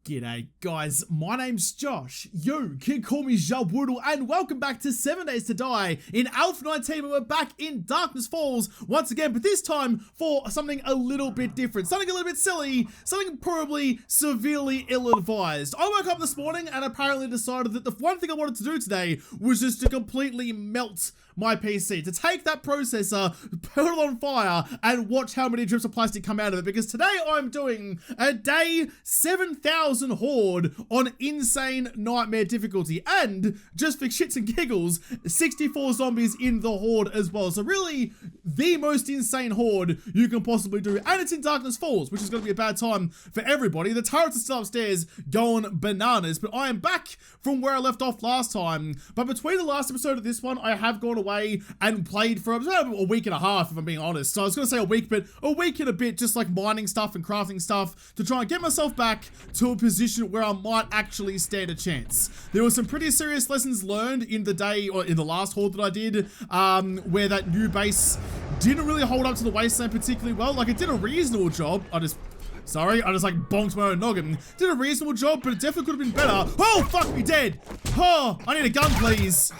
G'day guys, my name's Josh, you can call me Jalwoodle, and welcome back to 7 Days to Die in Alpha 19, and we're back in Darkness Falls once again, but this time for something a little bit different, something a little bit silly, something probably severely ill-advised. I woke up this morning and apparently decided that the one thing I wanted to do today was just to completely melt my PC, to take that processor, put it on fire, and watch how many drips of plastic come out of it, because today I'm doing a day 7,000 horde on insane nightmare difficulty, and just for shits and giggles, 64 zombies in the horde as well. So really, the most insane horde you can possibly do, and it's in Darkness Falls, which is going to be a bad time for everybody. The turrets are still upstairs going bananas, but I am back from where I left off last time. But between the last episode of this one, I have gone away and played for a week and a half, if I'm being honest. So I was going to say a week, but a week and a bit, just like mining stuff and crafting stuff to try and get myself back to a position where I might actually stand a chance. There were some pretty serious lessons learned in the day, or in the last horde that I did, where that new base didn't really hold up to the wasteland particularly well. Like, it did a reasonable job. I just like bonked my own noggin. Did a reasonable job, but it definitely could have been better. Oh, fuck me dead. Oh, I need a gun, please.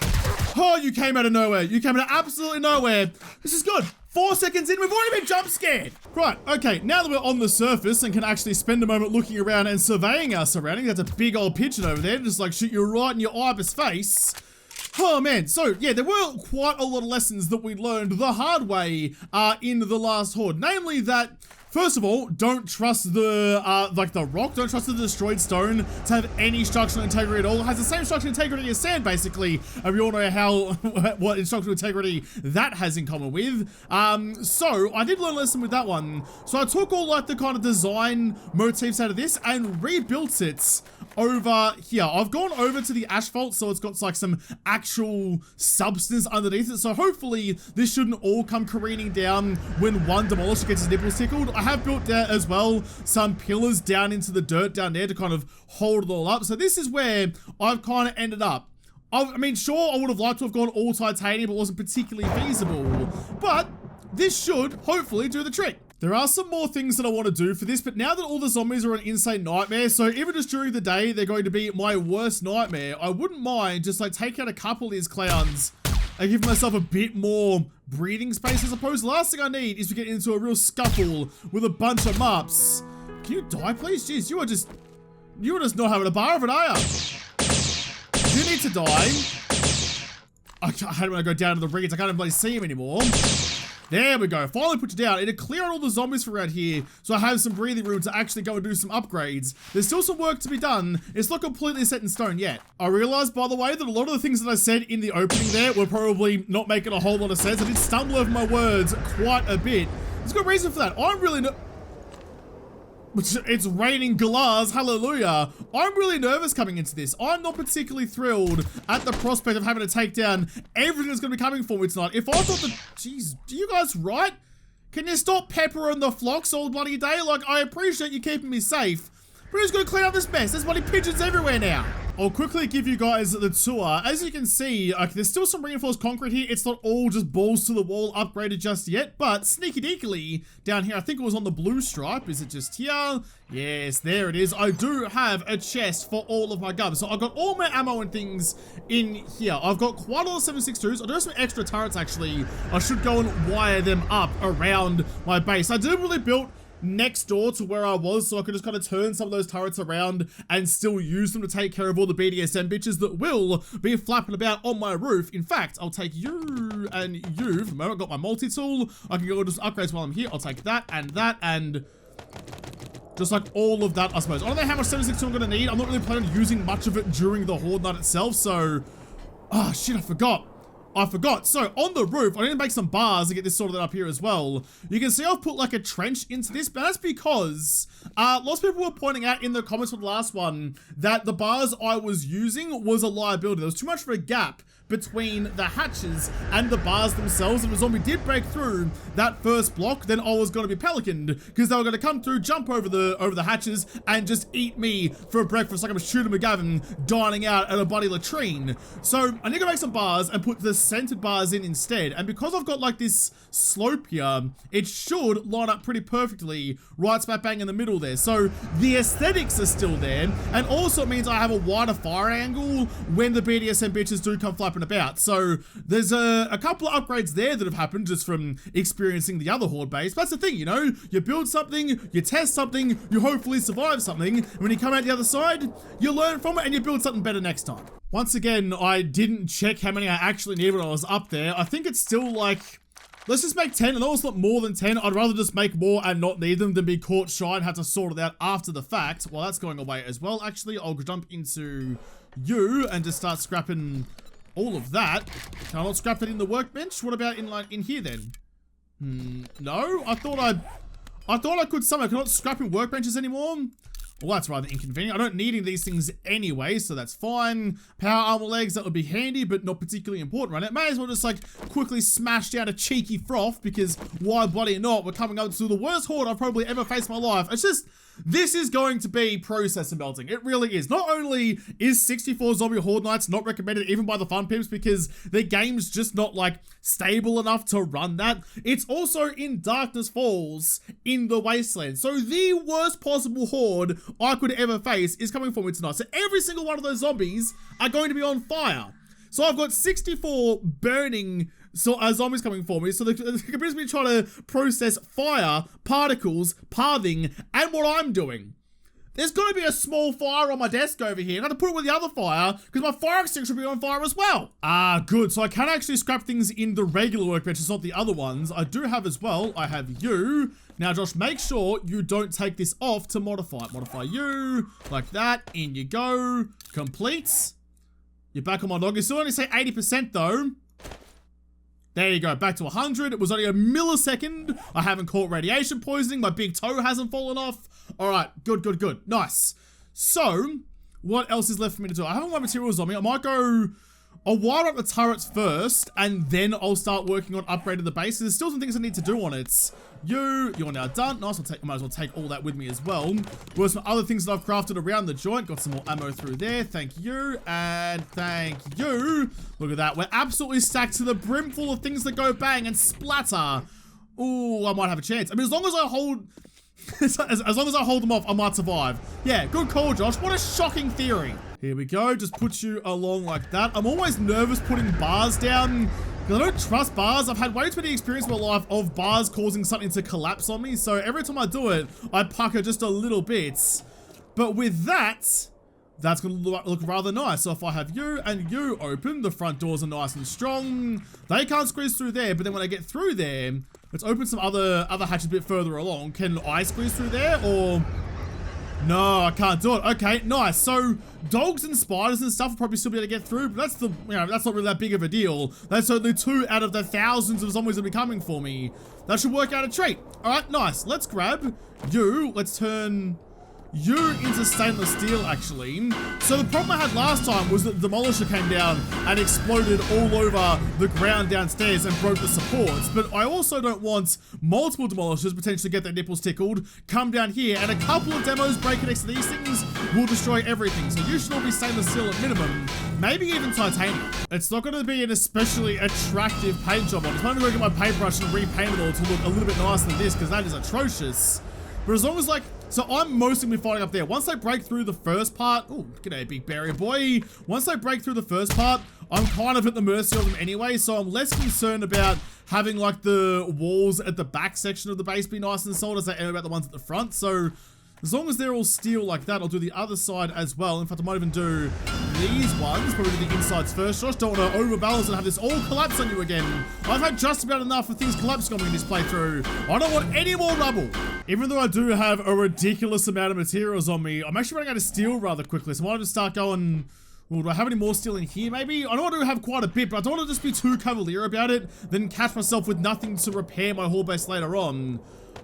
Oh, you came out of nowhere. You came out of absolutely nowhere. This is good. 4 seconds in, we've already been jump scared. Right, okay, now that we're on the surface and can actually spend a moment looking around and surveying our surroundings, that's a big old pigeon over there, just like shoot you right in your ibis face. Oh man, so yeah, there were quite a lot of lessons that we learned the hard way in the last horde. Namely that, first of all, don't trust the rock, don't trust the destroyed stone to have any structural integrity at all. It has the same structural integrity as sand, basically, and we all know what structural integrity that has in common with. So I did learn a lesson with that one. So I took all like the kind of design motifs out of this and rebuilt it over here. I've gone over to the asphalt, so it's got like some actual substance underneath it. So hopefully this shouldn't all come careening down when one demolisher gets his nipples tickled. I have built there as well some pillars down into the dirt down there to kind of hold it all up. So this is where I've kind of ended up. I mean, sure, I would have liked to have gone all titanium, but it wasn't particularly feasible. But this should hopefully do the trick. There are some more things that I want to do for this, but now that all the zombies are an insane nightmare, so even just during the day, they're going to be my worst nightmare, I wouldn't mind just like taking out a couple of these clowns and give myself a bit more breathing space, I suppose. The last thing I need is to get into a real scuffle with a bunch of mops. Can you die, please? Jeez, you are just not having a bar of it, are you? You need to die. I hate when I go down to the reeds. I can't even bloody see him anymore. There we go. Finally put you down. It'll clear out all the zombies from around here, so I have some breathing room to actually go and do some upgrades. There's still some work to be done. It's not completely set in stone yet. I realized, by the way, that a lot of the things that I said in the opening there were probably not making a whole lot of sense. I did stumble over my words quite a bit. There's a good reason for that. I'm really It's raining glass, hallelujah. I'm really nervous coming into this. I'm not particularly thrilled at the prospect of having to take down everything that's going to be coming for me tonight. If I thought that, jeez, do you guys right? Can you stop peppering the flocks all bloody day? Like, I appreciate you keeping me safe, but who's going to clean up this mess? There's bloody pigeons everywhere now. I'll quickly give you guys the tour. As you can see, there's still some reinforced concrete here. It's not all just balls to the wall upgraded just yet, but sneaky deekily down here, I think it was on the blue stripe. Is it just here? Yes, there it is. I do have a chest for all of my guns. So I've got all my ammo and things in here. I've got quite a lot of 7.62s. I do have some extra turrets actually. I should go and wire them up around my base. I deliberately built next door to where I was, so I could just kind of turn some of those turrets around and still use them to take care of all the BDSM bitches that will be flapping about on my roof. In fact, I'll take you and you. For the moment, I've got my multi-tool. I can go just upgrades while I'm here. I'll take that and just like all of that, I suppose. I don't know how much 7.62 I'm going to need. I'm not really planning on using much of it during the horde night itself, so... Oh, shit, I forgot. So on the roof, I need to make some bars to get this sorted up here as well. You can see I've put like a trench into this, but that's because lots of people were pointing out in the comments for the last one that the bars I was using was a liability. There was too much of a gap between the hatches and the bars themselves. If a zombie did break through that first block, then I was going to be pelicaned, because they were going to come through, jump over the hatches, and just eat me for breakfast like I'm Shooter McGavin dining out at a bloody latrine. So I need to make some bars and put the centered bars in instead. And because I've got like this slope here, it should line up pretty perfectly right smack bang in the middle there. So the aesthetics are still there. And also it means I have a wider fire angle when the BDSM bitches do come flapping about. So there's a couple of upgrades there that have happened just from experiencing the other Horde base. But that's the thing, you know, you build something, you test something, you hopefully survive something. And when you come out the other side, you learn from it and you build something better next time. Once again, I didn't check how many I actually needed when I was up there. I think it's still like, let's just make 10. I know it's not more than 10. I'd rather just make more and not need them than be caught shy and have to sort it out after the fact. Well, that's going away as well. Actually, I'll jump into you and just start scrapping all of that. Can I not scrap that in the workbench? What about in here then? No, I thought I could somehow. Can I not scrap in workbenches anymore? Well, that's rather inconvenient. I don't need any of these things anyway, so that's fine. Power armor legs, that would be handy, but not particularly important right now. May as well just like quickly smash down a cheeky froth, because why bloody not? We're coming up to the worst horde I've probably ever faced in my life. It's just, this is going to be processor melting. It really is. Not only is 64 zombie horde nights not recommended even by the fun pimps because their game's just not like stable enough to run that, it's also in Darkness Falls in the Wasteland. So the worst possible horde I could ever face is coming for me tonight. So every single one of those zombies are going to be on fire. So I've got 64 burning zombies coming for me. So the computer's been trying to process fire, particles, pathing, and what I'm doing. There's going to be a small fire on my desk over here. I'm going to put it with the other fire because my fire extinguisher will be on fire as well. Ah, good. So I can actually scrap things in the regular workbenches, not the other ones. I do have as well. I have you. Now, Josh, make sure you don't take this off to modify it. Modify you like that. In you go. Complete. You're back on my dog. You still only say 80% though. There you go, back to 100. It was only a millisecond. I haven't caught radiation poisoning. My big toe hasn't fallen off. All right, good, good, good. Nice. So, what else is left for me to do? I haven't got materials on me. I might go, I'll wire up the turrets first, and then I'll start working on upgrading the base. There's still some things I need to do on it. You're now done. Nice, I might as well take all that with me as well. There's some other things that I've crafted around the joint. Got some more ammo through there. Thank you, and thank you. Look at that. We're absolutely stacked to the brim full of things that go bang and splatter. Ooh, I might have a chance. I mean, as long as I hold... as long as I hold them off, I might survive. Yeah, good call, Josh. What a shocking theory. Here we go. Just put you along like that. I'm always nervous putting bars down because I don't trust bars. I've had way too many experiences in my life of bars causing something to collapse on me. So every time I do it, I pucker just a little bit. But with that, that's going to look rather nice. So if I have you and you open, the front doors are nice and strong. They can't squeeze through there, but then when I get through there, let's open some other hatches a bit further along. Can I squeeze through there or... No, I can't do it. Okay, nice. So dogs and spiders and stuff will probably still be able to get through, but that's that's not really that big of a deal. That's only 2 out of the thousands of zombies that will be coming for me. That should work out a treat. All right, nice. Let's grab you. Let's turn you into stainless steel, actually. So the problem I had last time was that the Demolisher came down and exploded all over the ground downstairs and broke the supports. But I also don't want multiple Demolishers potentially get their nipples tickled, come down here, and a couple of demos breaking next to these things will destroy everything. So you should all be stainless steel at minimum, maybe even titanium. It's not going to be an especially attractive paint job on it. I'm going to go get my paintbrush and repaint it all to look a little bit nicer than this, because that is atrocious. But as long as, like, so I'm mostly been fighting up there. Once they break through the first part, oh, g'day, big berry boy. Once they break through the first part, I'm kind of at the mercy of them anyway, so I'm less concerned about having, like, the walls at the back section of the base be nice and solid as I am about the ones at the front. So as long as they're all steel like that, I'll do the other side as well. In fact, I might even do these ones, probably do the insides first. Josh, don't want to overbalance and have this all collapse on you again. I've had just about enough of things collapsing on me in this playthrough. I don't want any more rubble. Even though I do have a ridiculous amount of materials on me, I'm actually running out of steel rather quickly. So I might just start going... Well, do I have any more steel in here, maybe? I know I do have quite a bit, but I don't want to just be too cavalier about it, then catch myself with nothing to repair my horde base later on.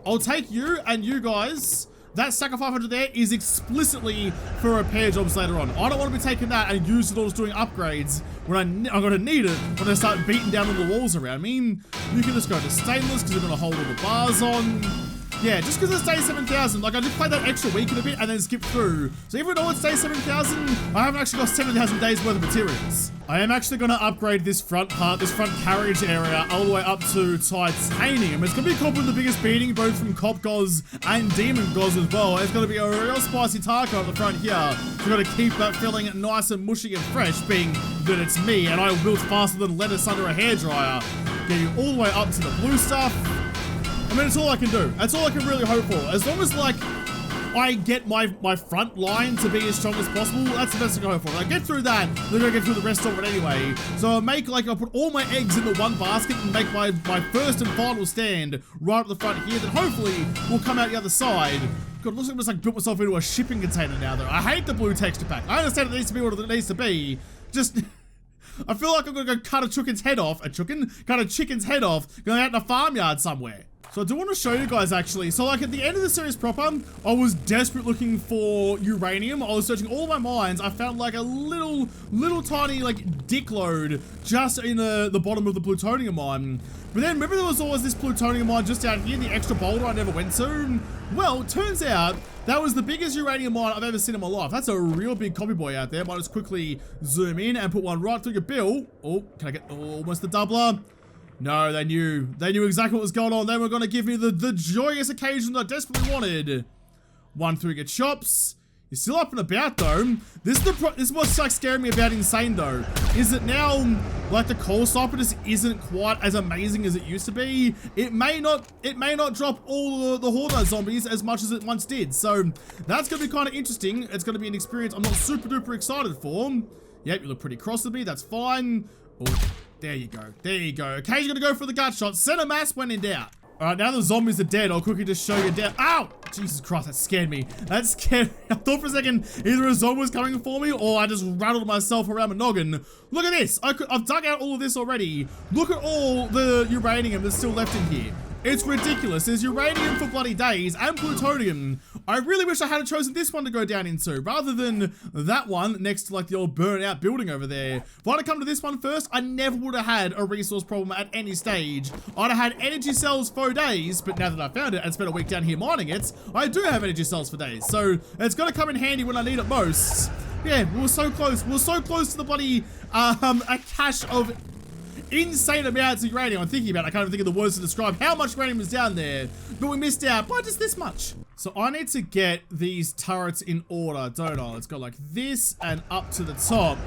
I'll take you and you guys... That stack of 500 there is explicitly for repair jobs later on. I don't want to be taking that and using it all as doing upgrades when I'm going to need it when I start beating down all the walls around me. You can just go to stainless because you're going to hold all the bars on. Yeah, just because it's day 7,000, like I just played that extra week in a bit and then skipped through. So even though it's day 7,000, I haven't actually got 7,000 days worth of materials. I am actually going to upgrade this front part, this front carriage area, all the way up to titanium. It's going to be called with the biggest beating, both from cop goz and demon goz as well. It's going to be a real spicy taco at the front here. So we've got to keep that feeling nice and mushy and fresh, being that it's me and I wilt faster than lettuce under a hairdryer. Get you all the way up to the blue stuff. I mean, it's all I can do. That's all I can really hope for. As long as, like, I get my front line to be as strong as possible, that's the best I can hope for. If I get through that, then I get through the rest of it anyway. So I'll put all my eggs in the one basket and make my first and final stand right at the front here. Then hopefully we'll come out the other side. God, it looks like I just like built myself into a shipping container now though. I hate the blue texture pack. I understand it needs to be what it needs to be. Just, I feel like I'm gonna go cut a chicken's head off, going out in a farmyard somewhere. So I do want to show you guys actually. So like at the end of the series proper, I was desperate looking for uranium. I was searching all my mines. I found like a little tiny like dick load just in the bottom of the plutonium mine. But then remember there was always this plutonium mine just down here, the extra boulder I never went to? Well, it turns out that was the biggest uranium mine I've ever seen in my life. That's a real big copy boy out there. Might just quickly zoom in and put one right through your bill. Oh, can I get almost the doubler? No, they knew exactly what was going on. They were going to give me the joyous occasion I desperately wanted. One through your chops. You're still up and about though. This is what's like scaring me about Insane though. Is that now, like the coal sniper just isn't quite as amazing as it used to be. It may not drop all the Horde I zombies as much as it once did. So that's going to be kind of interesting. It's going to be an experience I'm not super duper excited for. Yep, you look pretty cross at me. That's fine. Oh. There you go. There you go. Okay, you're gonna go for the gut shot. Center mass when in doubt. Alright, now the zombies are dead. I'll quickly just show you down. Ow! Jesus Christ, that scared me. That scared me. I thought for a second either a zombie was coming for me or I just rattled myself around my noggin. Look at this. I've dug out all of this already. Look at all the uranium that's still left in here. It's ridiculous. There's uranium for bloody days and plutonium. I really wish I had chosen this one to go down into rather than that one next to like the old burnt out building over there. If I'd have come to this one first, I never would have had a resource problem at any stage. I'd have had energy cells for days, but now that I found it and spent a week down here mining it, I do have energy cells for days. So it's gonna come in handy when I need it most. Yeah, we were so close. We were so close to the bloody, a cache of insane amounts of uranium. I'm thinking about it. I can't even think of the words to describe how much uranium is down there, but we missed out by just this much. So I need to get these turrets in order, don't I? Let's go like this and up to the top.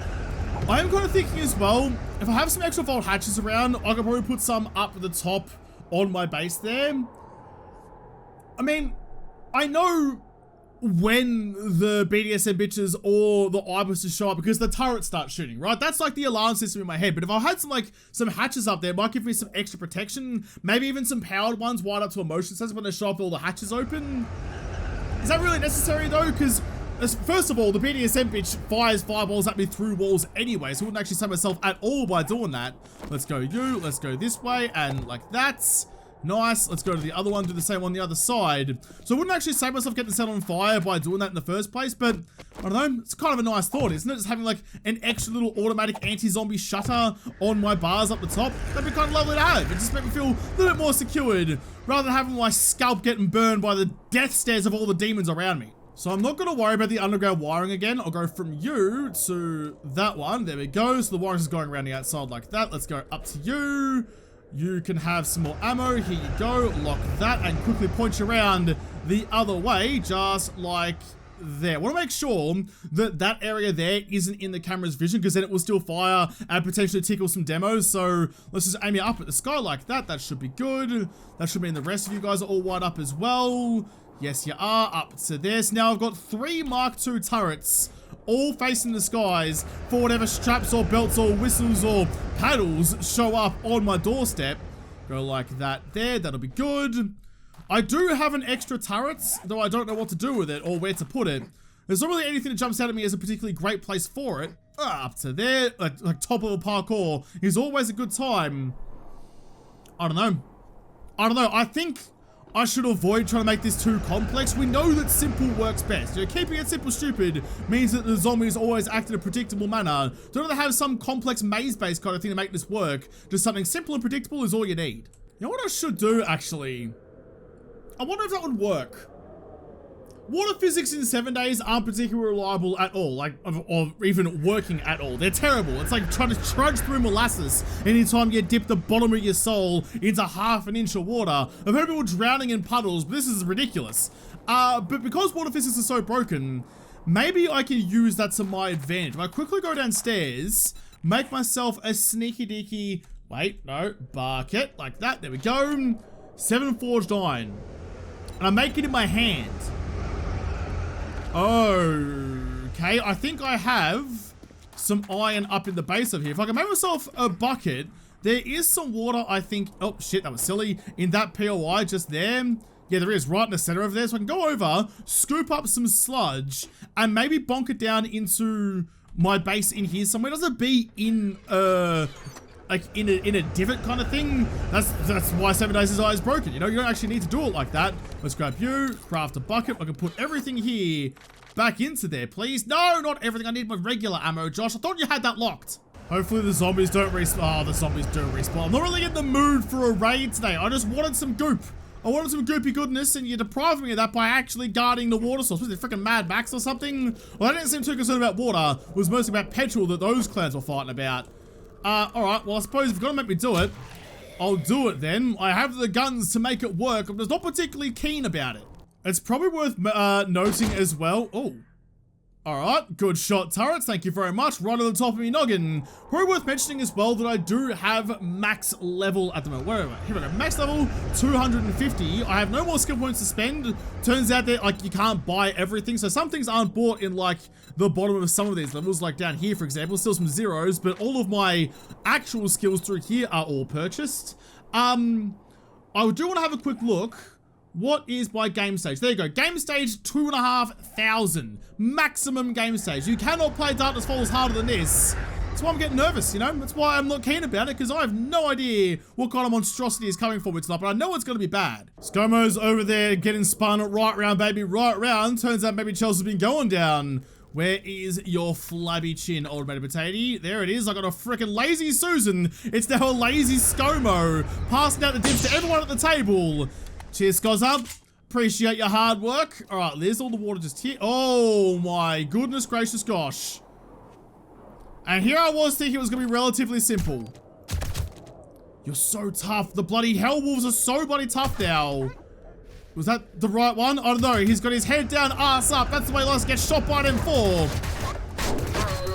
I am kind of thinking as well, if I have some extra vault hatches around, I could probably put some up at the top on my base there. I mean, I know when the BDSM bitches or the ibises show up because the turrets start shooting, right? That's like the alarm system in my head. But if I had some hatches up there, it might give me some extra protection. Maybe even some powered ones wired up to a motion sensor when they show up with all the hatches open. Is that really necessary though? Because first of all, the BDSM bitch fires fireballs at me through walls anyway, so I wouldn't actually save myself at all by doing that. Let's go you, let's go this way, and like that. Nice. Let's go to the other one, do the same on the other side. So I wouldn't actually save myself getting set on fire by doing that in the first place, but I don't know, it's kind of a nice thought, isn't it? Just having like an extra little automatic anti-zombie shutter on my bars up the top. That'd be kind of lovely to have. It just made me feel a little bit more secured rather than having my scalp getting burned by the death stares of all the demons around me. So I'm not going to worry about the underground wiring again. I'll go from you to that one. There we go. So the wiring is going around the outside like that. Let's go up to you. You can have some more ammo. Here you go. Lock that and quickly point you around the other way, just like there. I want to make sure that that area there isn't in the camera's vision because then it will still fire and potentially tickle some demos. So let's just aim it up at the sky like that. That should be good. That should mean the rest of you guys are all wired up as well. Yes, you are. Up to this. Now I've got 3 Mark II turrets all facing the skies for whatever straps or belts or whistles or paddles show up on my doorstep. Go like that there. That'll be good. I do have an extra turret, though I don't know what to do with it or where to put it. There's not really anything that jumps out at me as a particularly great place for it. Up to there. Like top of the parkour is always a good time. I don't know. I think I should avoid trying to make this too complex. We know that simple works best. You know, keeping it simple stupid means that the zombies always act in a predictable manner. Don't have some complex maze-based kind of thing to make this work. Just something simple and predictable is all you need. You know what I should do, actually? I wonder if that would work. Water physics in 7 days aren't particularly reliable at all, like, or even working at all. They're terrible. It's like trying to trudge through molasses anytime you dip the bottom of your soul into half an inch of water. I've heard people drowning in puddles, but this is ridiculous. But because water physics are so broken, maybe I can use that to my advantage. If I quickly go downstairs, make myself a sneaky deaky, wait, no, bucket, like that, there we go. 7 forged iron. And I make it in my hand. Okay, I think I have some iron up in the base of here. If I can make myself a bucket, there is some water, I think. Oh, shit, that was silly. In that POI just there. Yeah, there is, right in the center of there. So I can go over, scoop up some sludge, and maybe bonk it down into my base in here somewhere. Does it be in, like in a divot kind of thing? That's why 7 days is always broken. You know, you don't actually need to do it like that. Let's grab you, craft a bucket. I can put everything here back into there, please. No, not everything. I need my regular ammo, Josh. I thought you had that locked. Hopefully the zombies don't respawn. Oh, the zombies do respawn. I'm not really in the mood for a raid today. I just wanted some goop. I wanted some goopy goodness, and you deprived me of that by actually guarding the water source. Was it freaking Mad Max or something? Well, I didn't seem too concerned about water. It was mostly about petrol that those clans were fighting about. Alright, well, I suppose if you're gonna make me do it, I'll do it then. I have the guns to make it work. I'm just not particularly keen about it. It's probably worth noting as well. Oh, alright, good shot, turrets. Thank you very much. Right on the top of me noggin. Probably worth mentioning as well that I do have max level at the moment. Where am I? Here we go. Max level 250. I have no more skill points to spend. Turns out that like you can't buy everything, so some things aren't bought in like the bottom of some of these levels, like down here, for example, still some zeros, but all of my actual skills through here are all purchased. I do want to have a quick look. What is my game stage? There you go. Game stage 2,500. Maximum game stage. You cannot play Darkness Falls harder than this. That's why I'm getting nervous, you know? That's why I'm not keen about it, because I have no idea what kind of monstrosity is coming for me tonight, but I know it's going to be bad. ScoMo's over there getting spun right round, baby, right round. Turns out maybe Chelsea's been going down. Where is your flabby chin, old mate potato? There it is. I got a freaking lazy Susan. It's now a lazy ScoMo. Passing out the dips to everyone at the table. Cheers, Scozza. Appreciate your hard work. All right, there's all the water just here. Oh my goodness gracious gosh. And here I was thinking it was going to be relatively simple. You're so tough. The bloody hell wolves are so bloody tough now. Was that the right one? I don't know. He's got his head down, ass up. That's the way he likes to get shot by them for.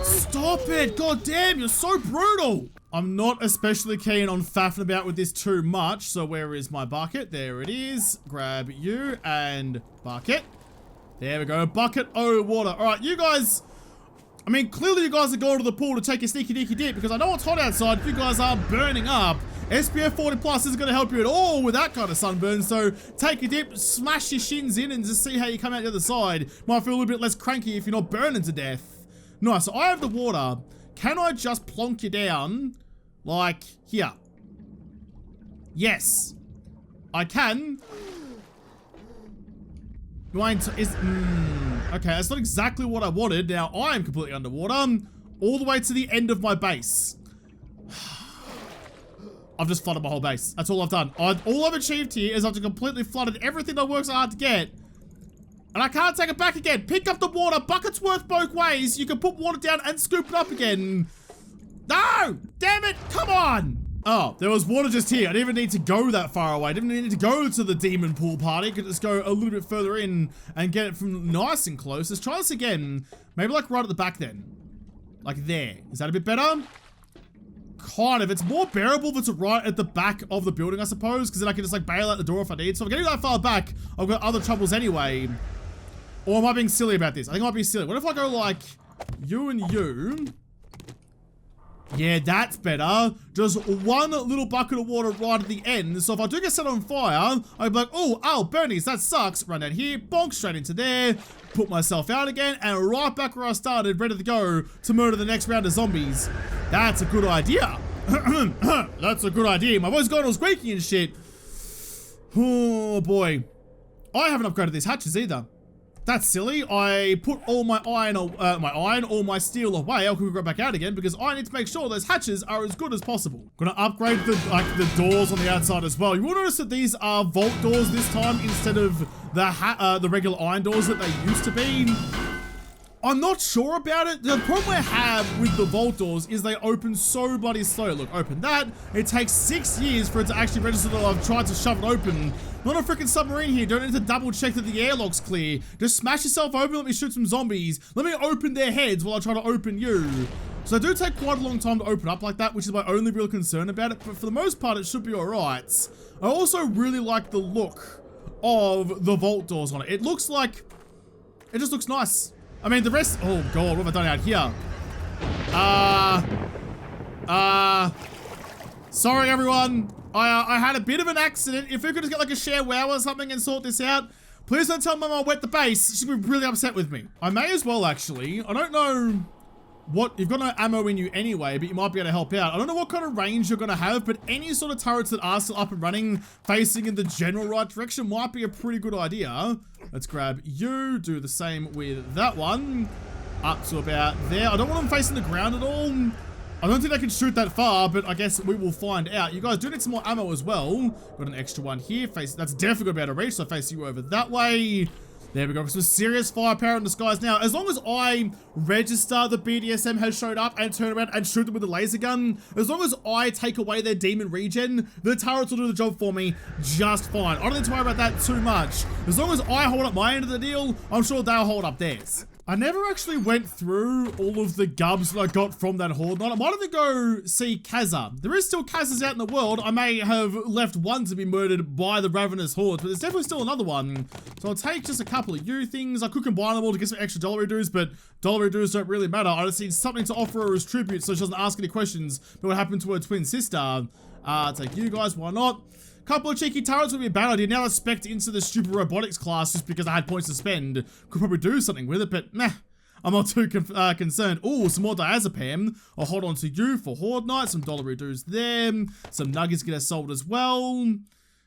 Stop it. God damn, you're so brutal. I'm not especially keen on faffing about with this too much. So where is my bucket? There it is. Grab you and bucket. There we go. Bucket, oh, water. All right, you guys. I mean, clearly you guys are going to the pool to take a sneaky deaky dip because I know it's hot outside. You guys are burning up. SPF 40 plus isn't going to help you at all with that kind of sunburn. So take a dip, smash your shins in and just see how you come out the other side. Might feel a little bit less cranky if you're not burning to death. Nice, so I have the water. Can I just plonk you down like here? Yes, I can. Okay, that's not exactly what I wanted. Now I am completely underwater all the way to the end of my base. I've just flooded my whole base. That's all I've done. All I've achieved here is I've just completely flooded everything that works so hard to get. And I can't take it back again. Pick up the water. Buckets worth both ways. You can put water down and scoop it up again. No! Damn it! Come on! Oh, there was water just here. I didn't even need to go that far away. I didn't need to go to the demon pool party. I could just go a little bit further in and get it from nice and close. Let's try this again. Maybe like right at the back then. Like there. Is that a bit better? Kind of. It's more bearable if it's right at the back of the building, I suppose, because then I can just like bail out the door if I need. So if I'm getting that far back, I've got other troubles anyway. Or am I being silly about this? I think I might be silly. What if I go like you and you? Yeah, that's better. Just one little bucket of water right at the end. So if I do get set on fire, I'd be like, oh, Bernies, that sucks. Run down here, bonk straight into there, put myself out again, and right back where I started, ready to go to murder the next round of zombies. That's a good idea. That's a good idea. My voice going all squeaky and shit. Oh boy. I haven't upgraded these hatches either. That's silly. I put all my iron, all my steel away. I'll quickly go back out again because I need to make sure those hatches are as good as possible. Gonna upgrade the doors on the outside as well. You will notice that these are vault doors this time instead of the regular iron doors that they used to be. I'm not sure about it. The problem I have with the vault doors is they open so bloody slow. Look, open that. It takes 6 years for it to actually register that I've tried to shove it open. Not a freaking submarine here. Don't need to double check that the airlock's clear. Just smash yourself open. Let me shoot some zombies. Let me open their heads while I try to open you. So they do take quite a long time to open up like that, which is my only real concern about it. But for the most part, it should be all right. I also really like the look of the vault doors on it. It looks like, it just looks nice. I mean, the rest, oh God, what have I done out here? Sorry everyone. I had a bit of an accident. If we could just get like a share wow or something and sort this out. Please don't tell Mama I wet the base. She'll be really upset with me. I may as well actually. I don't know what, you've got no ammo in you anyway, but you might be able to help out. I don't know what kind of range you're gonna have, but any sort of turrets that are still up and running, facing in the general right direction might be a pretty good idea. Let's grab you, do the same with that one. Up to about there. I don't want them facing the ground at all. I don't think they can shoot that far, but I guess we will find out. You guys do need some more ammo as well. Got an extra one here. That's definitely gonna be able to reach, so face you over that way. There we go, some serious firepower in the skies now. As long as I register the BDSM has showed up and turn around and shoot them with a laser gun, as long as I take away their demon regen, the turrets will do the job for me just fine. I don't need to worry about that too much. As long as I hold up my end of the deal, I'm sure they'll hold up theirs. I never actually went through all of the gubs that I got from that horde night. I might have to go see Kazza. There is still Kazzas out in the world. I may have left one to be murdered by the ravenous horde, but there's definitely still another one. So I'll take just a couple of you things. I could combine them all to get some extra dollar dues, but dollar dues don't really matter. I just need something to offer her as tribute so she doesn't ask any questions about what happened to her twin sister. Take you guys, why not? Couple of cheeky turrets would be a bad idea. Now let's spec into the stupid robotics class just because I had points to spend. Could probably do something with it, but nah, I'm not too concerned. Oh, some more diazepam. I'll hold on to you for Horde Night. Some dollar dues there. Some nuggets get us sold as well.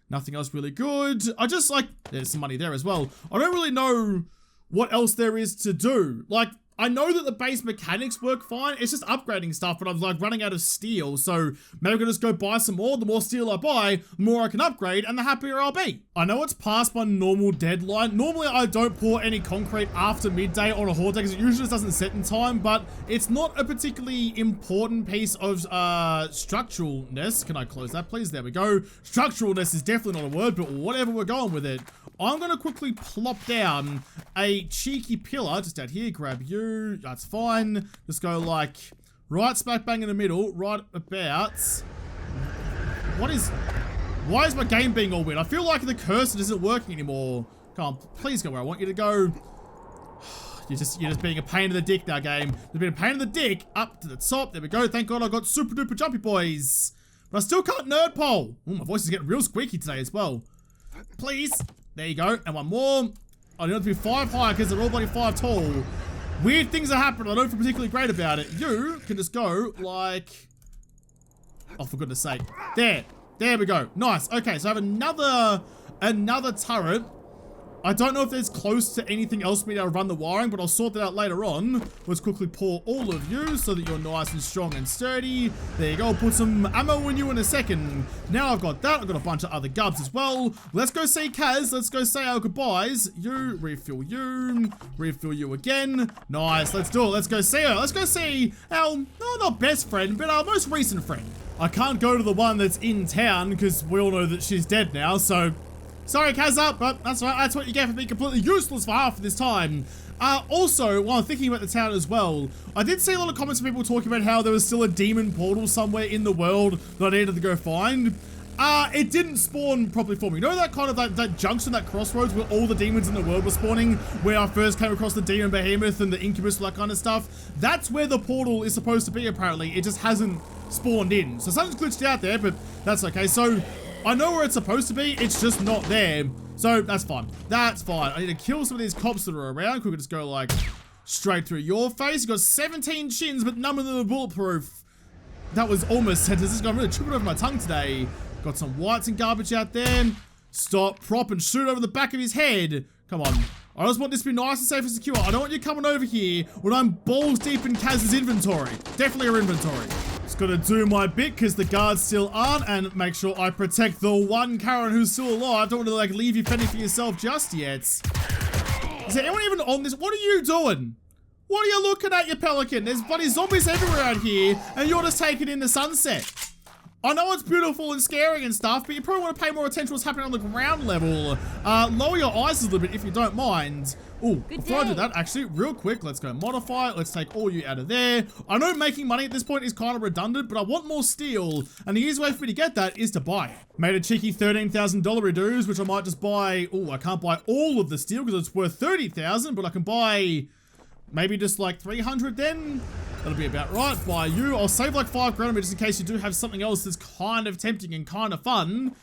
Nothing else really good. I just like, there's some money there as well. I don't really know what else there is to do. Like, I know that the base mechanics work fine. It's just upgrading stuff, but I'm like running out of steel. So maybe I can just go buy some more. The more steel I buy, the more I can upgrade and the happier I'll be. I know it's past my normal deadline. Normally I don't pour any concrete after midday on a horde day because it usually just doesn't set in time, but it's not a particularly important piece of structuralness. Can I close that please? There we go. Structuralness is definitely not a word, but whatever, we're going with it. I'm going to quickly plop down a cheeky pillar just out here. Grab you. That's fine. Just go like right smack bang in the middle. Right about. Why is my game being all weird? I feel like the cursor isn't working anymore. Come on, please go where I want you to go. You're just being a pain in the dick now, game. You're being a pain in the dick. Up to the top. There we go. Thank God I got super duper jumpy boys. But I still can't nerd pole. Ooh, my voice is getting real squeaky today as well. Please. There you go. And one more. I need it to be 5 high because they're all bloody 5 tall. Weird things are happening. I don't feel particularly great about it. You can just go like... Oh, for goodness sake. There. There we go. Nice. Okay, so I have another turret. I don't know if there's close to anything else for me to run the wiring, but I'll sort that out later on. Let's quickly pour all of you so that you're nice and strong and sturdy. There you go. I'll put some ammo in you in a second. Now I've got that. I've got a bunch of other gubs as well. Let's go see Kaz. Let's go say our goodbyes. You, refill you again. Nice. Let's do it. Let's go see her. Let's go see our, no, not best friend, but our most recent friend. I can't go to the one that's in town because we all know that she's dead now, so... Sorry, Kazza, but that's right. That's what you get for being completely useless for half of this time. Also, while I'm thinking about the town as well, I did see a lot of comments from people talking about how there was still a demon portal somewhere in the world that I needed to go find. It didn't spawn properly for me. You know that kind of that junction, that crossroads where all the demons in the world were spawning, where I first came across the demon behemoth and the incubus, that kind of stuff? That's where the portal is supposed to be, apparently. It just hasn't spawned in. So something's glitched out there, but that's okay. So I know where it's supposed to be, it's just not there. So that's fine. That's fine. I need to kill some of these cops that are around. Quickly just go like straight through your face. You got 17 shins, but none of them are bulletproof. That was almost sentences. I'm really tripping over my tongue today. Got some whites and garbage out there. Stop, prop, and shoot over the back of his head. Come on. I just want this to be nice and safe and secure. I don't want you coming over here when I'm balls deep in Kaz's inventory. Definitely her inventory. Just gotta do my bit because the guards still aren't, and make sure I protect the one Karen who's still alive. Don't want to like leave you fending for yourself just yet. Is there anyone even on this? What are you doing? What are you looking at, you pelican? There's bloody zombies everywhere out here, and you're just taking in the sunset. I know it's beautiful and scary and stuff, but you probably want to pay more attention to what's happening on the ground level. Lower your eyes a little bit if you don't mind. Oh, before I do that, actually, real quick, let's go modify. Let's take all you out of there. I know making money at this point is kind of redundant, but I want more steel, and the easiest way for me to get that is to buy it. Made a cheeky $13,000 reduce, which I might just buy. Oh, I can't buy all of the steel because it's worth $30,000, but I can buy maybe just like 300 then. That'll be about right. Buy you. I'll save like 5 grand just in case you do have something else that's kind of tempting and kind of fun.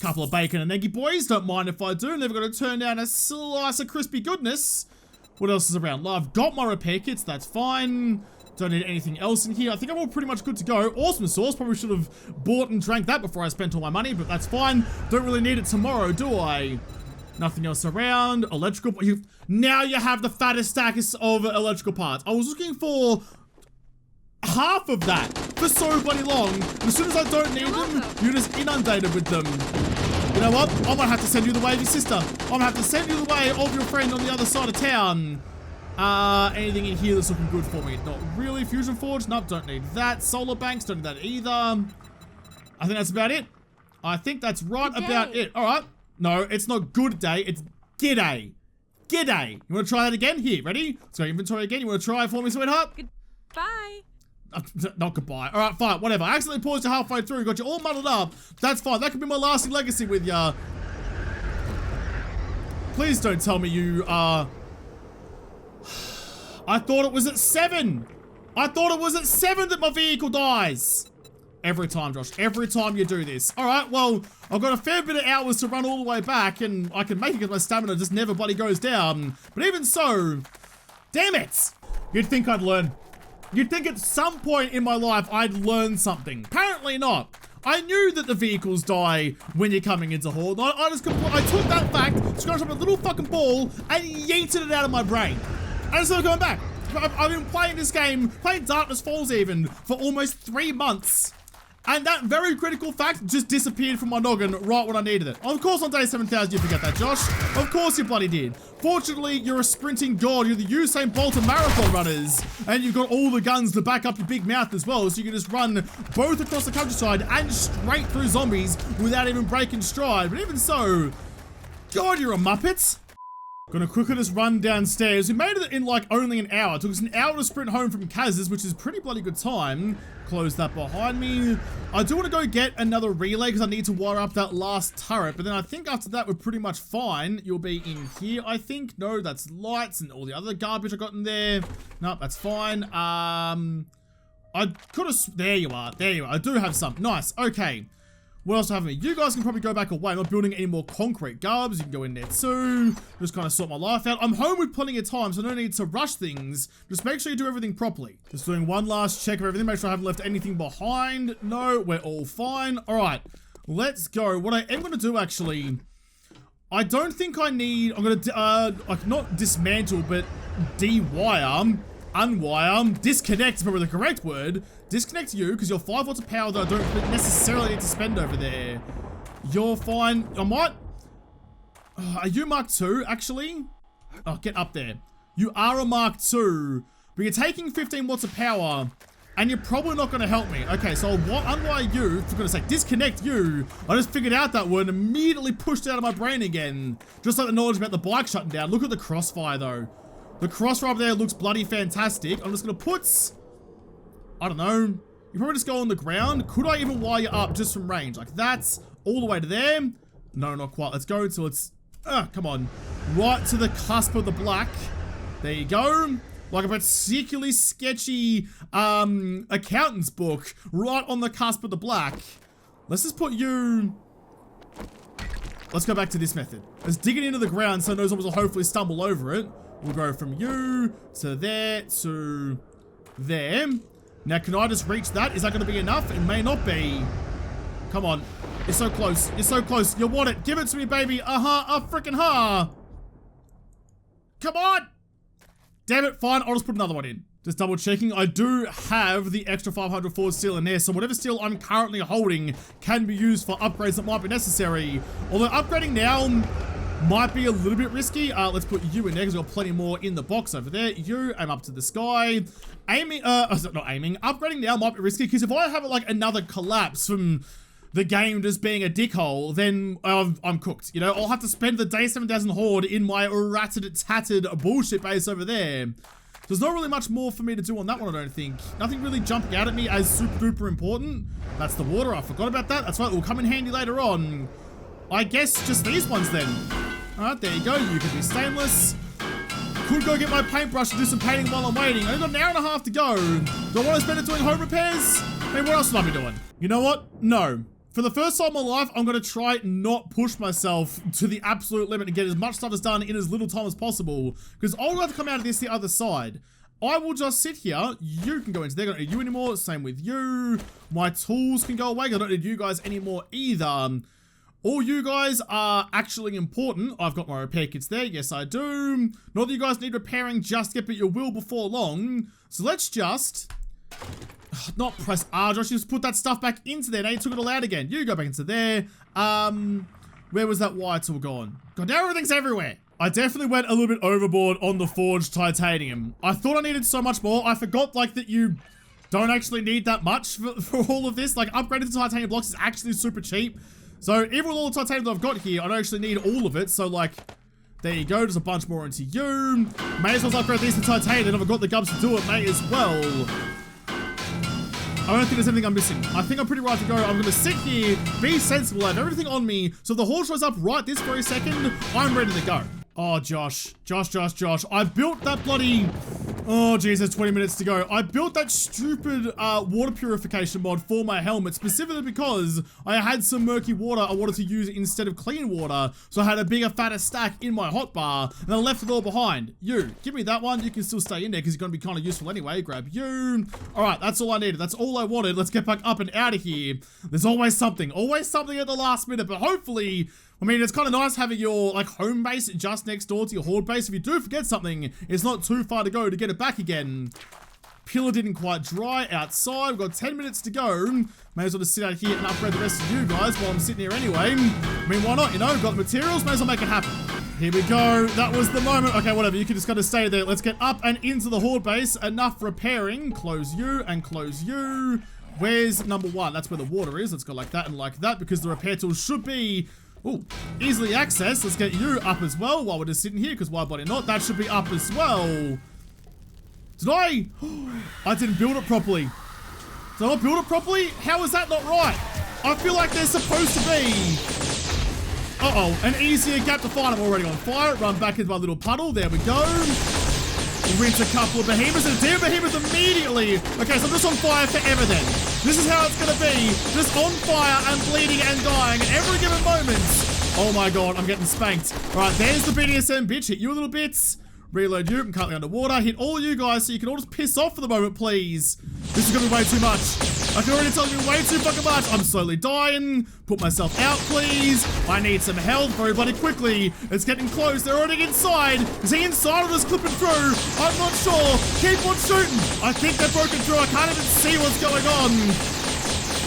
Couple of bacon and eggy boys. Don't mind if I do. Never got to turn down a slice of crispy goodness. What else is around? I've got my repair kits. That's fine. Don't need anything else in here. I think I'm all pretty much good to go. Awesome sauce. Probably should have bought and drank that before I spent all my money, but that's fine. Don't really need it tomorrow, do I? Nothing else around. Electrical. Now you have the fattest stack of electrical parts. I was looking for half of that for so bloody long. And as soon as I don't need them, you're just inundated with them. You know what? I might have to send you the way of your sister. I'm gonna have to send you the way of your friend on the other side of town. Anything in here that's looking good for me? Not really. Fusion Forge? Nope, don't need that. Solar banks? Don't need that either. I think that's about it. I think that's right about it. All right. No, it's not good day. It's g'day. G'day. You want to try that again? Here, ready? Let's go inventory again. You want to try it for me, sweetheart? Goodbye. Not goodbye. All right, fine, whatever. I accidentally paused you halfway through, got you all muddled up. That's fine. That could be my lasting legacy with ya. Please don't tell me you are... I thought it was at 7. I thought it was at 7 that my vehicle dies. Every time, Josh. Every time you do this. All right, well, I've got a fair bit of hours to run all the way back, and I can make it because my stamina just never bloody goes down. But even so, damn it. You'd think I'd learn. You'd think at some point in my life I'd learn something. Apparently not. I knew that the vehicles die when you're coming into Horde. I took that fact, scratched up a little fucking ball, and yeeted it out of my brain. And it's not going back. I've been playing this game, playing Darkness Falls even, for almost 3 months. And that very critical fact just disappeared from my noggin right when I needed it. Of course on day 7,000 you forget that, Josh. Of course you bloody did. Fortunately, you're a sprinting god. You're the Usain Bolt of marathon runners. And you've got all the guns to back up your big mouth as well. So you can just run both across the countryside and straight through zombies without even breaking stride. But even so, God, you're a muppet. Gonna quickly just run downstairs. We made it in like only an hour. It took us an hour to sprint home from Kaz's, which is pretty bloody good time. Close that behind me. I do want to go get another relay because I need to wire up that last turret. But then I think after that we're pretty much fine. You'll be in here, I think. No, that's lights and all the other garbage I got in there. No, that's fine. I could have... There you are. There you are. I do have some. Nice. Okay. What else do I have in me? You guys can probably go back away. I'm not building any more concrete garbs. You can go in there too. Just kind of sort my life out. I'm home with plenty of time, so no need to rush things. Just make sure you do everything properly. Just doing one last check of everything. Make sure I haven't left anything behind. No, we're all fine. All right, let's go. What I am going to do, actually, I don't think I need... I'm going to, like, not dismantle, but de-wire, unwire, disconnect is probably the correct word. Disconnect you, because you're 5 watts of power that I don't necessarily need to spend over there. You're fine. I might... are you Mark II, actually? Oh, get up there. You are a Mark II, but you're taking 15 watts of power, and you're probably not going to help me. Okay, so I'll unwire you, for goodness sake, disconnect you. I just figured out that word and immediately pushed it out of my brain again. Just like the knowledge about the bike shutting down. Look at the crossfire, though. The crossfire up there looks bloody fantastic. I'm just going to put... I don't know. You probably just go on the ground. Could I even wire you up just from range? Like that's all the way to there. No, not quite. Let's go till it's, come on. Right to the cusp of the black. There you go. Like a particularly sketchy accountant's book. Right on the cusp of the black. Let's just put you... Let's go back to this method. Let's dig it into the ground so no zombies will hopefully stumble over it. We'll go from you to there to there. Now, can I just reach that? Is that going to be enough? It may not be. Come on. You're so close. You're so close. You want it. Give it to me, baby. Uh-huh. Freaking ha. Come on. Damn it, fine, I'll just put another one in. Just double checking, I do have the extra 500 forward steel in there, so whatever steel I'm currently holding can be used for upgrades that might be necessary. Although upgrading now might be a little bit risky. Let's put you in there because we've got plenty more in the box over there. You aim up to the sky. Aiming, not aiming. Upgrading now might be risky because if I have like another collapse from the game just being a dickhole, then I'm cooked. You know, I'll have to spend the day 7000 horde in my ratted, tattered bullshit base over there. There's not really much more for me to do on that one, I don't think. Nothing really jumping out at me as super duper important. That's the water, I forgot about that. That's right, it will come in handy later on. I guess just these ones then. Alright, there you go, you can be stainless. Could go get my paintbrush and do some painting while I'm waiting. I've got an hour and a half to go. Do I want to spend it doing home repairs? I mean, what else would I be doing? You know what? No. For the first time in my life, I'm going to try not push myself to the absolute limit and get as much stuff as done in as little time as possible. Because I'll have to come out of this the other side. I will just sit here. You can go into there. I don't need you anymore. Same with you. My tools can go away. I don't need you guys anymore either. All you guys are actually important. I've got my repair kits there. Yes, I do. Not that you guys need repairing just yet, but you will before long. So let's just... not press R, Josh, just put that stuff back into there. Now you took it all out again. You go back into there. Where was that wire tool gone? God, now everything's everywhere. I definitely went a little bit overboard on the forged titanium. I thought I needed so much more. I forgot, like, that you don't actually need that much for all of this. Like, upgrading the titanium blocks is actually super cheap. So, even with all the titanium that I've got here, I don't actually need all of it. So, like, there you go. There's a bunch more into you. May as well upgrade these to titanium. And if I've got the gubs to do it, may as well. I don't think there's anything I'm missing. I think I'm pretty right to go. I'm going to sit here, be sensible, have everything on me. So if the horse shows up right this very second, I'm ready to go. Oh, Josh. I built that bloody... oh, geez, there's 20 minutes to go. I built that stupid water purification mod for my helmet, specifically because I had some murky water I wanted to use instead of clean water. So I had a bigger, fatter stack in my hotbar, and I left it all behind. You, give me that one. You can still stay in there because you're going to be kind of useful anyway. Grab you. All right, that's all I needed. That's all I wanted. Let's get back up and out of here. There's always something at the last minute, but hopefully... I mean, it's kind of nice having your, like, home base just next door to your horde base. If you do forget something, it's not too far to go to get it back again. Pillar didn't quite dry outside. We've got 10 minutes to go. May as well just sit out here and upgrade the rest of you guys while I'm sitting here anyway. I mean, why not? You know, got the materials. May as well make it happen. Here we go. That was the moment. Okay, whatever. You can just kind of stay there. Let's get up and into the horde base. Enough repairing. Close you and close you. Where's number one? That's where the water is. Let's go like that and like that because the repair tools should be... ooh, easily accessed. Let's get you up as well while we're just sitting here, because why body not? That should be up as well. Did I? I didn't build it properly. Did I not build it properly? How is that not right? I feel like they're supposed to be. Uh-oh, an easier gap to find. I'm already on fire. Run back into my little puddle. There we go. Rinse a couple of behemoths and deal behemoths immediately. Okay, so I'm just on fire forever then. This is how it's gonna be. Just on fire and bleeding and dying at every given moment. Oh my god, I'm getting spanked. Alright, there's the BDSM bitch. Hit you a little bits. Reload you. I'm currently underwater. Hit all you guys so you can all just piss off for the moment, please. This is gonna be way too much. I can already tell you way too fucking much. I'm slowly dying. Put myself out, please. I need some help very bloody quickly. It's getting close. They're already inside. Is he inside or just clipping through? I'm not sure. Keep on shooting. I think they're broken through. I can't even see what's going on.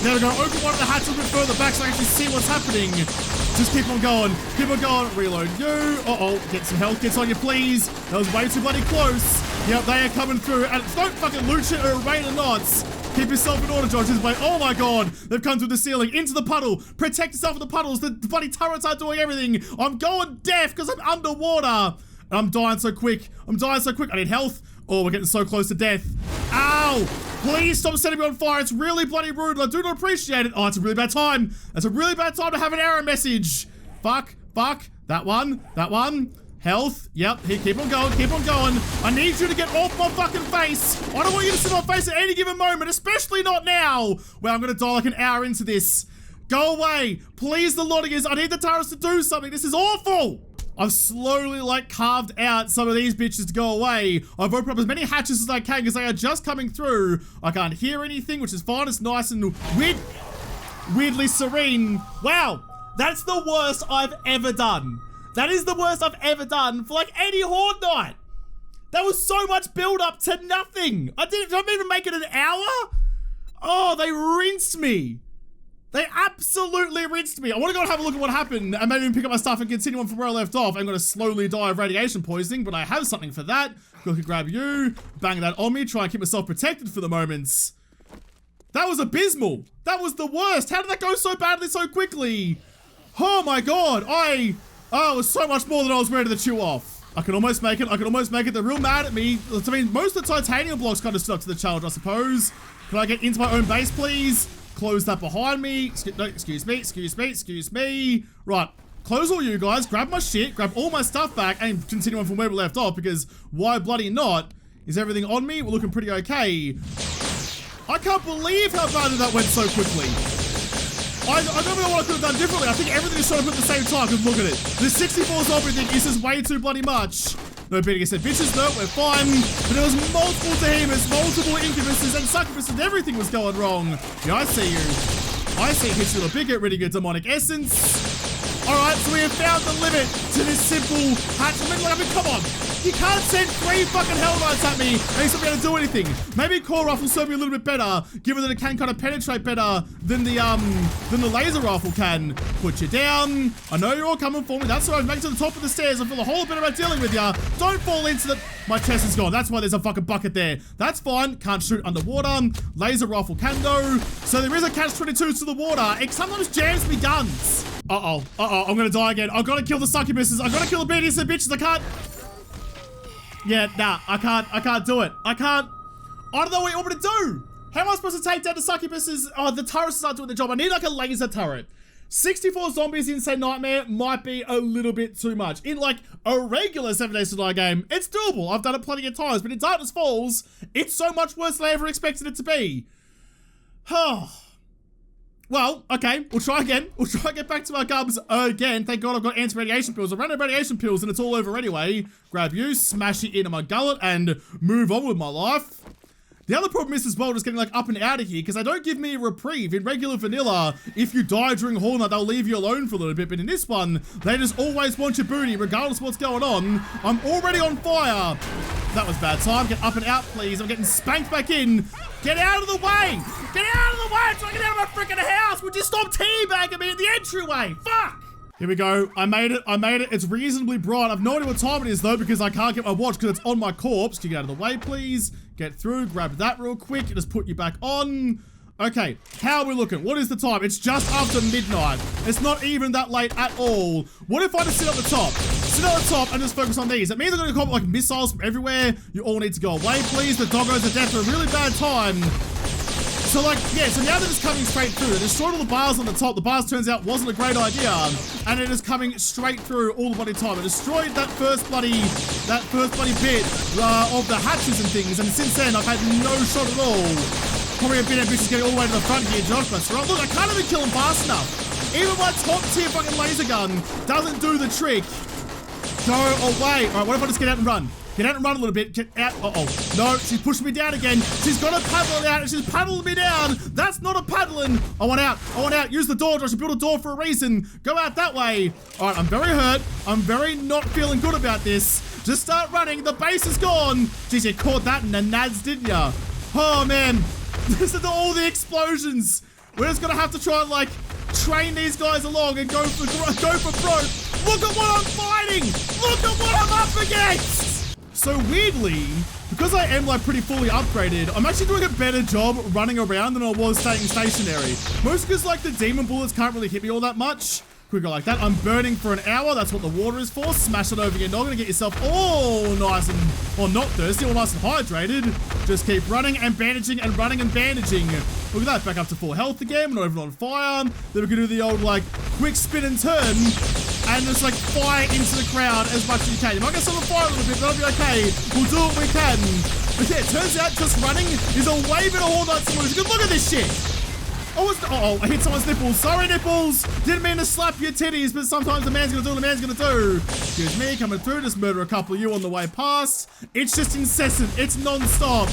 Now we're gonna open one of the hatches a bit further back so I can actually see what's happening. Just keep on going. Keep on going. Reload you. Uh-oh. Get some health kits on you, please. That was way too bloody close. Yep, they are coming through. And don't fucking loot shit or rain or knots. Keep yourself in order, George. This way. Oh my god. They've come through the ceiling. Into the puddle. Protect yourself in the puddles. The bloody turrets are doing everything. I'm going deaf because I'm underwater. And I'm dying so quick. I need health. Oh, we're getting so close to death. Ow. Please stop setting me on fire. It's really bloody rude and I do not appreciate it. Oh, it's a really bad time. That's a really bad time to have an error message. Fuck. That one. Health. Yep. Here, keep on going. I need you to get off my fucking face. I don't want you to sit on my face at any given moment, especially not now. Well, I'm going to die like an hour into this. Go away. Please, the Lottiers. I need the turrets to do something. This is awful. I've slowly, like, carved out some of these bitches to go away. I've opened up as many hatches as I can because they are just coming through. I can't hear anything, which is fine. It's nice and weirdly serene. Wow, that's the worst I've ever done. That is the worst I've ever done for like any Horde night. That was so much build up to nothing. I didn't even make it an hour. Oh, they rinsed me. They absolutely rinsed me. I want to go and have a look at what happened and maybe pick up my stuff and continue on from where I left off. I'm going to slowly die of radiation poisoning, but I have something for that. Go and grab you, bang that on me, try and keep myself protected for the moments. That was abysmal. That was the worst. How did that go so badly so quickly? Oh my God. Oh, it was so much more than I was ready to chew off. I can almost make it. I can almost make it. They're real mad at me. I mean, most of the titanium blocks kind of stuck to the challenge, I suppose. Can I get into my own base, please? Close that behind me. Excuse me. Right. Close all you guys. Grab my shit. Grab all my stuff back and continue on from where we left off, because why bloody not? Is everything on me? We're looking pretty okay. I can't believe how badly that went so quickly. I don't know what I could have done differently. I think everything is showing up at the same time, because look at it. The 64 zombie thing is just way too bloody much. No beating us at bitches, no, we're fine. But there was multiple behemoths, multiple incubuses, and succubuses, and everything was going wrong. Yeah, I see you. I see his little bigot, really good demonic essence. Alright, so we have found the limit to this simple hatch. I mean, come on. You can't send 3 fucking Hell Knights at me and he's not going to do anything. Maybe Core Rifle will serve me a little bit better, given that it can kind of penetrate better than the laser rifle can. Put you down. I know you're all coming for me. That's all right. Make it to the top of the stairs. I feel a whole bit about dealing with ya. Don't fall into the... My chest is gone. That's why there's a fucking bucket there. That's fine. Can't shoot underwater. Laser rifle can though. So there is a catch-22 to the water. It sometimes jams me guns. I'm gonna die again. I've got to kill the succubuses. I've got to kill the BDS and bitches. I can't. Yeah, nah, I can't do it. I don't know what you want me to do. How am I supposed to take down the succubuses? Oh, the turrets aren't doing the job. I need like a laser turret. 64 zombies in Insane Nightmare might be a little bit too much. In like a regular 7 Days to Die game, it's doable. I've done it plenty of times, but in Darkness Falls, it's so much worse than I ever expected it to be. Well, okay, we'll try again. We'll try and get back to our gubs again. Thank God I've got anti-radiation pills. I ran out of radiation pills and it's all over anyway. Grab you, smash it into my gullet and move on with my life. The other problem is as well just getting like up and out of here because they don't give me a reprieve. In regular vanilla, if you die during Horde Night, they'll leave you alone for a little bit. But in this one, they just always want your booty regardless of what's going on. I'm already on fire. That was bad time. Get up and out, please. I'm getting spanked back in. Get out of the way! Get out of the way! I'm trying to get out of my freaking house! Would you stop teabagging me at the entryway? Fuck! Here we go. I made it. It's reasonably bright. I've no idea what time it is though because I can't get my watch because it's on my corpse. Can you get out of the way, please? Get through. Grab that real quick. Just put you back on. Okay, how are we looking? What is the time? It's just after midnight. It's not even that late at all. What if I just sit at the top? Sit at the top and just focus on these. It means I'm going to come like missiles from everywhere. You all need to go away, please. The doggos are dead for a really bad time. So like, yeah, so now they're just coming straight through. They destroyed all the bars on the top. The bars turns out wasn't a great idea. And it is coming straight through all the bloody time. It destroyed that first bloody bit of the hatches and things. And since then, I've had no shot at all. Probably a bit ambitious getting all the way to the front here, Josh, but right, look, I can't even kill him fast enough. Even my top tier fucking laser gun doesn't do the trick. Go away. All right, what if I just get out and run? Get out and run a little bit. Get out. Uh-oh. No, she's pushing me down again. She's got a paddle out and she's paddling me down. That's not a paddling. I want out. I want out. Use the door, Josh. You built a door for a reason. Go out that way. All right, I'm very hurt. I'm very not feeling good about this. Just start running. The base is gone. Jeez, you caught that in the nads, didn't ya? Oh, man. Listen to all the explosions. We're just gonna have to try and like train these guys along and go for broke. Look at what I'm fighting. Look at what I'm up against. So weirdly, because I am like pretty fully upgraded, I'm actually doing a better job running around than I was staying stationary. Mostly because like the demon bullets can't really hit me all that much. Quicker like that. I'm burning for an hour. That's what the water is for. Smash it over your noggin to get yourself all nice and, well, not thirsty, all nice and hydrated. Just keep running and bandaging and running and bandaging. Look at that. Back up to full health again. We're not even on fire. Then we can do the old, like, quick spin and turn and just, like, fire into the crowd as much as you can. You might get some on fire a little bit, but that'll be okay. We'll do what we can. But yeah, it turns out just running is a way better Horde Night solution. Look at this shit. Oh, I hit someone's nipples. Sorry, nipples. Didn't mean to slap your titties, but sometimes the man's gonna do what the man's gonna do. Excuse me, coming through. Just murder a couple of you on the way past. It's just incessant. It's non-stop.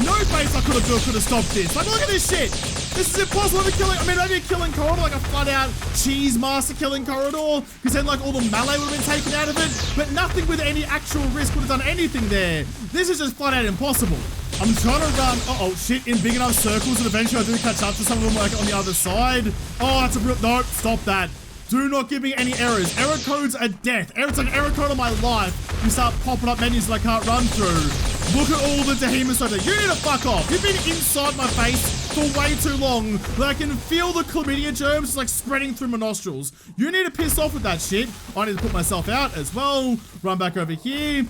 No base I could have built could have stopped this. Like, look at this shit. This is impossible. Maybe a killing corridor, like a flat out cheese master killing corridor, because then like all the melee would have been taken out of it, but nothing with any actual risk would have done anything there. This is just flat out impossible. I'm trying to run, uh-oh, shit, in big enough circles, and eventually I do catch up to some of them like on the other side. Oh, that's a real, no, stop that. Do not give me any errors. Error codes are death. It's like an error code of my life. You start popping up menus that I can't run through. Look at all the behemoths over there. You need to fuck off. You've been inside my face for way too long that I can feel the chlamydia germs like spreading through my nostrils. You need to piss off with that shit. I need to put myself out as well. Run back over here.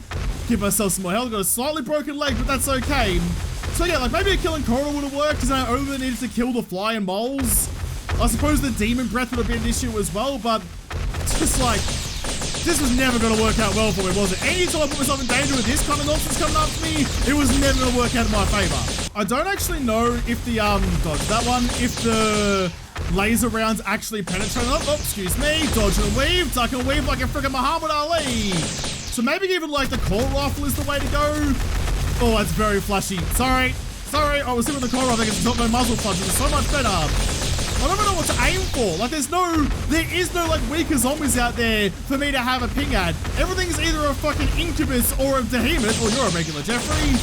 Give myself some more health. Got a slightly broken leg, but that's okay. So yeah, like maybe a killing corridor would have worked because I only needed to kill the fly and moles. I suppose the demon breath would have been an issue as well, but just like, this was never going to work out well for me, was it? Anytime I put myself in danger with this kind of nonsense coming up to me, it was never going to work out in my favor. I don't actually know if the, dodge that one, if the laser rounds actually penetrate. Oh, excuse me, dodge and weave, duck and weave like a freaking Muhammad Ali. So maybe even like the core rifle is the way to go. Oh, that's very flashy. Sorry, I was thinking with the core rifle, I think it's not my muzzle fudge, it's so much better. I don't know what to aim for. Like, there is no like weaker zombies out there for me to have a ping at. Everything's either a fucking incubus or a behemoth, or you're a regular Jeffrey.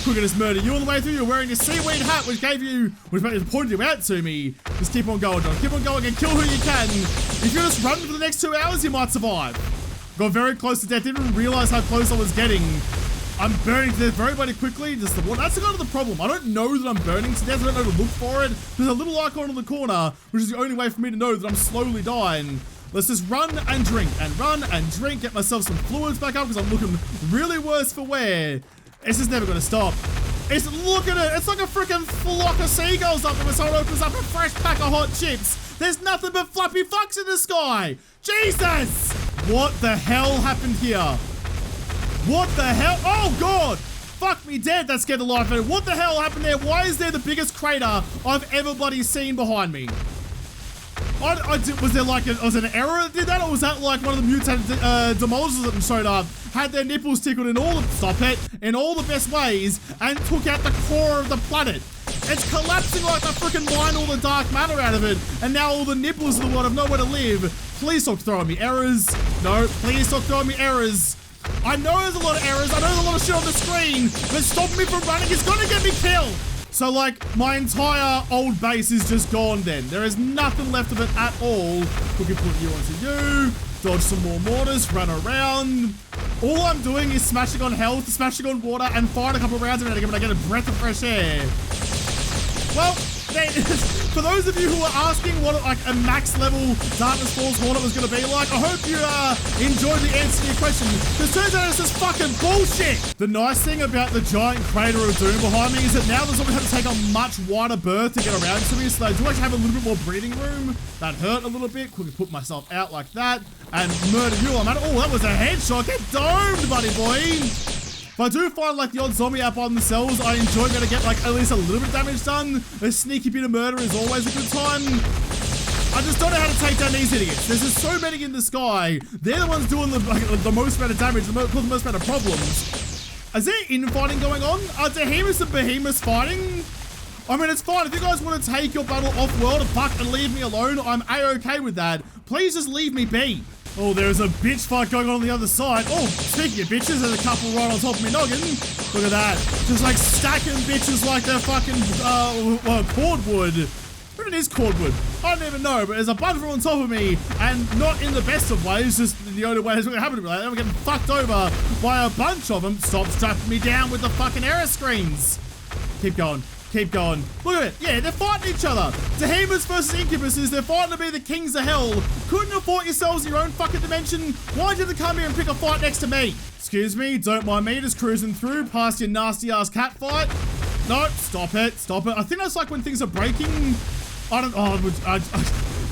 We're gonna just murder you all the way through. You're wearing a seaweed hat, which pointed you out to me. Just keep on going, John. Keep on going and kill who you can. If you just run for the next 2 hours, you might survive. Got very close to death. Didn't even realize how close I was getting. I'm burning to death very, very quickly. Just the water. That's kind of the problem. I don't know that I'm burning to death. I don't know to look for it. There's a little icon in the corner, which is the only way for me to know that I'm slowly dying. Let's just run and drink and run and drink. Get myself some fluids back up because I'm looking really worse for wear. It's just never going to stop. Look at it. It's like a freaking flock of seagulls up there when someone opens up a fresh pack of hot chips. There's nothing but fluffy fucks in the sky. Jesus! What the hell happened here? What the hell? Oh, God. Fuck me dead. That scared the life out of me. What the hell happened there? Why is there the biggest crater I've ever bloody seen behind me? Was there like was it an error that did that? Or was that like one of the mutated demolishers that showed up, had their nipples tickled in all the best ways, and took out the core of the planet? It's collapsing like a freaking mine, all the dark matter out of it, and now all the nipples of the world have nowhere to live. Please stop throwing me errors. No, please stop throwing me errors. I know there's a lot of errors, I know there's a lot of shit on the screen, but stop me from running, it's gonna get me killed! So like, my entire old base is just gone then. There is nothing left of it at all. We can put you onto you, dodge some more mortars, run around. All I'm doing is smashing on health, smashing on water, and firing a couple of rounds every now and again, but I get a breath of fresh air. Well, for those of you who are asking what like a max level Darkness Falls Hornet was going to be like, I hope you enjoyed the answer to your question, because turns out it's just fucking bullshit. The nice thing about the giant crater of doom behind me is that now the zombies have to take a much wider berth to get around to me, so they do actually have a little bit more breathing room. That hurt a little bit. Quickly put myself out like that and murder you. I'm at, oh, that was a headshot. Get domed, buddy boy. If I do find like the odd zombie out by themselves, I enjoy going to get like at least a little bit of damage done. A sneaky bit of murder is always a good time. I just don't know how to take down these idiots. There's just so many in the sky. They're the ones doing the most amount of damage, the most amount of problems. Is there infighting going on? Are Behemoths and Behemoths fighting? I mean, it's fine. If you guys want to take your battle off-world and fuck and leave me alone, I'm A-okay with that. Please just leave me be. Oh, there's a bitch fight going on the other side. Oh, speaking of bitches, there's a couple right on top of me noggin. Look at that. Just like stacking bitches like they're fucking, cordwood. What it is cordwood? I don't even know, but there's a bunch of them on top of me, and not in the best of ways, just the only way it's going to happen to me. Like, I'm getting fucked over by a bunch of them. Stop strapping me down with the fucking error screens. Keep going. Keep going. Look at it. Yeah, they're fighting each other. Behemoths versus incubuses. They're fighting to be the kings of hell. Couldn't have fought yourselves in your own fucking dimension. Why'd you have to come here and pick a fight next to me? Excuse me. Don't mind me just cruising through past your nasty ass cat fight. No, stop it. Stop it. I think that's like when things are breaking. I don't,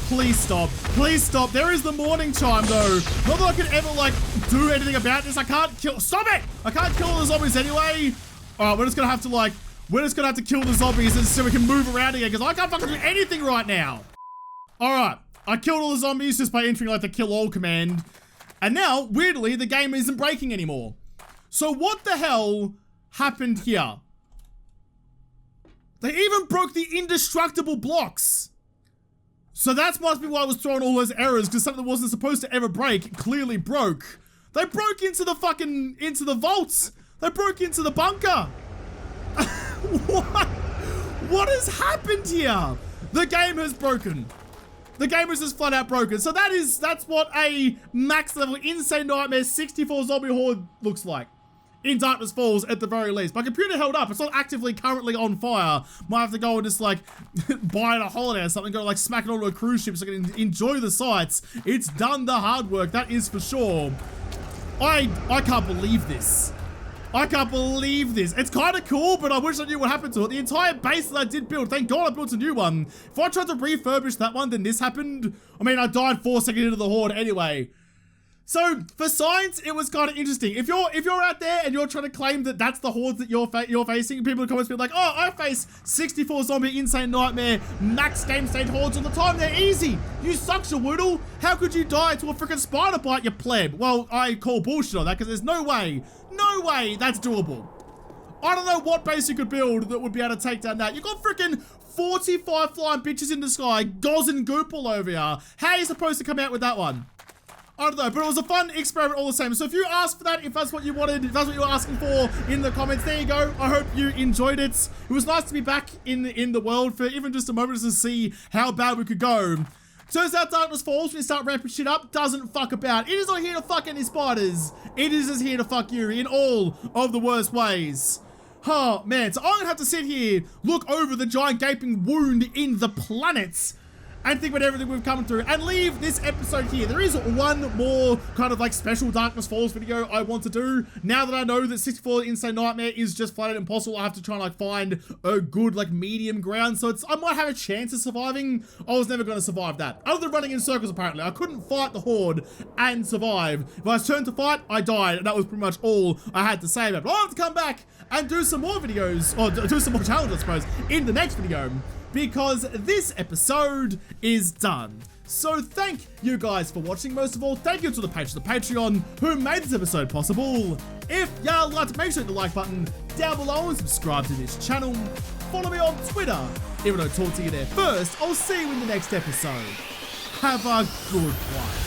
please stop. Please stop. There is the morning chime though. Not that I can ever like do anything about this. I can't kill, stop it. I can't kill all the zombies anyway. All right, we're just gonna have to like, we're just gonna have to kill the zombies so we can move around again, because I can't fucking do anything right now. All right, I killed all the zombies just by entering like the kill all command. And now, weirdly, the game isn't breaking anymore. So what the hell happened here? They even broke the indestructible blocks. So that must be why I was throwing all those errors, because something that wasn't supposed to ever break clearly broke. They broke into the vaults. They broke into the bunker. What has happened here? The game has broken. The game is just flat out broken. So that's what a max level Insane Nightmare 64 zombie horde looks like. In Darkness Falls, at the very least. My computer held up. It's not actively currently on fire. Might have to go and just like buy it a holiday or something. Go like smack it onto a cruise ship so I can enjoy the sights. It's done the hard work. That is for sure. I can't believe this. I can't believe this. It's kind of cool, but I wish I knew what happened to it. The entire base that I did build, thank God I built a new one. If I tried to refurbish that one, then this happened. I mean, I died 4 seconds into the horde anyway. So for science, it was kind of interesting. If you're out there and you're trying to claim that that's the hordes that you're facing, people in the comments be like, oh, I face 64 zombie Insane Nightmare max game stage hordes all the time. They're easy. You suck, Shawoodle. How could you die to a freaking spider bite, you pleb? Well, I call bullshit on that because there's no way that's doable. I don't know what base you could build that would be able to take down that. You got freaking 45 flying bitches in the sky, goz and goop all over here. How are you supposed to come out with that one? I don't know, but it was a fun experiment all the same. So if you asked for that, if that's what you wanted, if that's what you were asking for in the comments, there you go. I hope you enjoyed it. It was nice to be back in the world for even just a moment to see how bad we could go. Turns out Darkness Falls, when you start ramping shit up, doesn't fuck about. It is not here to fuck any spiders. It is just here to fuck you in all of the worst ways. Oh, man. So I'm going to have to sit here, look over the giant gaping wound in the planets, and think about everything we've come through, and leave this episode here. There is one more kind of like special Darkness Falls video I want to do. Now that I know that 64 Insane Nightmare is just flat out impossible, I have to try and like find a good like medium ground. So I might have a chance of surviving. I was never going to survive that. Other than running in circles, apparently. I couldn't fight the horde and survive. If I turned to fight, I died. And that was pretty much all I had to say about it. But I'll have to come back and do some more videos, or do some more challenges, I suppose, in the next video, because this episode is done. So thank you guys for watching. Most of all, thank you to the patrons of the Patreon who made this episode possible. If y'all liked it, make sure to hit the like button down below and subscribe to this channel. Follow me on Twitter. Even though I talk to you there first, I'll see you in the next episode. Have a good one.